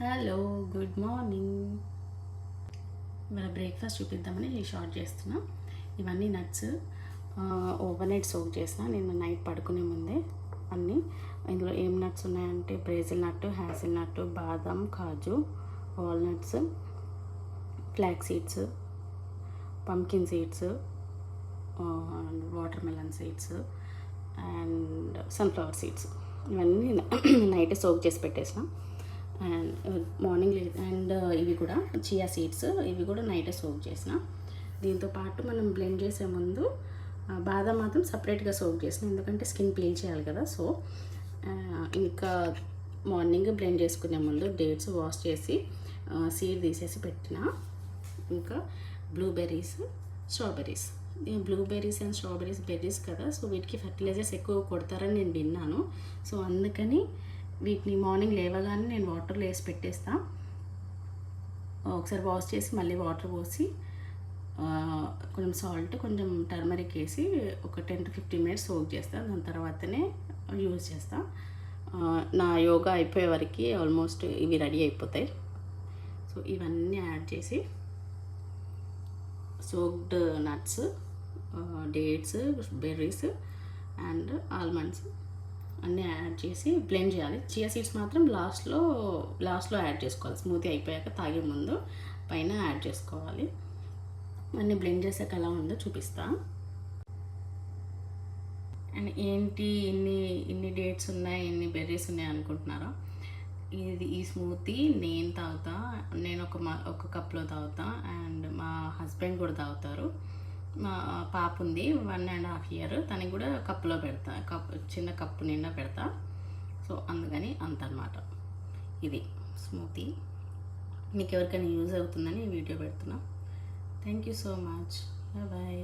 Hello, good morning. ఇవాళ breakfast చూపిద్దామని నేను షార్ట్ చేస్తున్నా. ఇవన్నీ నట్స్ ఓవర్ నైట్ సోక్ చేసిన నేను నైట్ పడుకునే ముందే. అన్నీ ఇందులో ఏం నట్స్ ఉన్నాయంటే బ్రెజిల్ నట్, హ్యాసిల్ నట్, బాదం, కాజు, walnuts, flax seeds, pumpkin seeds, watermelon seeds and sunflower seeds. ఇవన్నీ నైట్ సోక్ చేసి పెట్టేసిన. అండ్ మార్నింగ్ అండ్ ఇవి కూడా చియా సీడ్స్, ఇవి కూడా నైట్ సోక్ చేసిన. దీంతో పాటు మనం బ్లెండ్ చేసే ముందు బాదం మాత్రం సపరేట్గా సోక్ చేసిన, ఎందుకంటే స్కిన్ పీల్ చేయాలి కదా. సో ఇంకా మార్నింగ్ బ్లెండ్ చేసుకునే ముందు డేట్స్ వాష్ చేసి సీడ్ తీసేసి పెట్టిన. ఇంకా blueberries, strawberries. Blueberries and strawberries berries కదా, సో వీటికి ఫర్టిలైజర్స్ ఎక్కువ కొడతారని నేను విన్నాను. సో అందుకని వీటిని మార్నింగ్ లేవగానే నేను వాటర్లో వేసి పెట్టేస్తా. ఒకసారి వాష్ చేసి మళ్ళీ వాటర్ పోసి కొంచెం సాల్ట్, కొంచెం టర్మరిక్ వేసి ఒక 10 to 15 minutes సోక్ చేస్తాను. దాని తర్వాతనే యూజ్ చేస్తా. నా యోగా అయిపోయే వరకు ఆల్మోస్ట్ ఇవి రెడీ అయిపోతాయి. సో ఇవన్నీ యాడ్ చేసి soaked nuts, dates, berries and almonds అన్నీ యాడ్ చేసి బ్లెండ్ చేయాలి. చియా సీడ్స్ మాత్రం లాస్ట్లో యాడ్ చేసుకోవాలి. స్మూతీ అయిపోయాక తాగే ముందు పైన యాడ్ చేసుకోవాలి. అన్నీ బ్లెండ్ చేసాక ఎలా ఉందో చూపిస్తా. అండ్ ఏంటి ఇన్ని డేట్స్ ఉన్నాయి, ఇన్ని బెర్రీస్ ఉన్నాయి అనుకుంటున్నారా? ఈ స్మూతీ నేను తాగుతా. నేను ఒక కప్లో తాగుతా అండ్ మా హస్బెండ్ కూడా తాగుతారు. మా పాప ఉంది 1.5 years, తనకి కూడా కప్పులో పెడతా, చిన్న కప్పు నిండా పెడతా. సో అందుకని అంత అన్నమాట. ఇది స్మూతీ. మీకు ఎవరికైనా యూజ్ అవుతుందని వీడియో పెడుతున్నా. Thank you so much. Bye.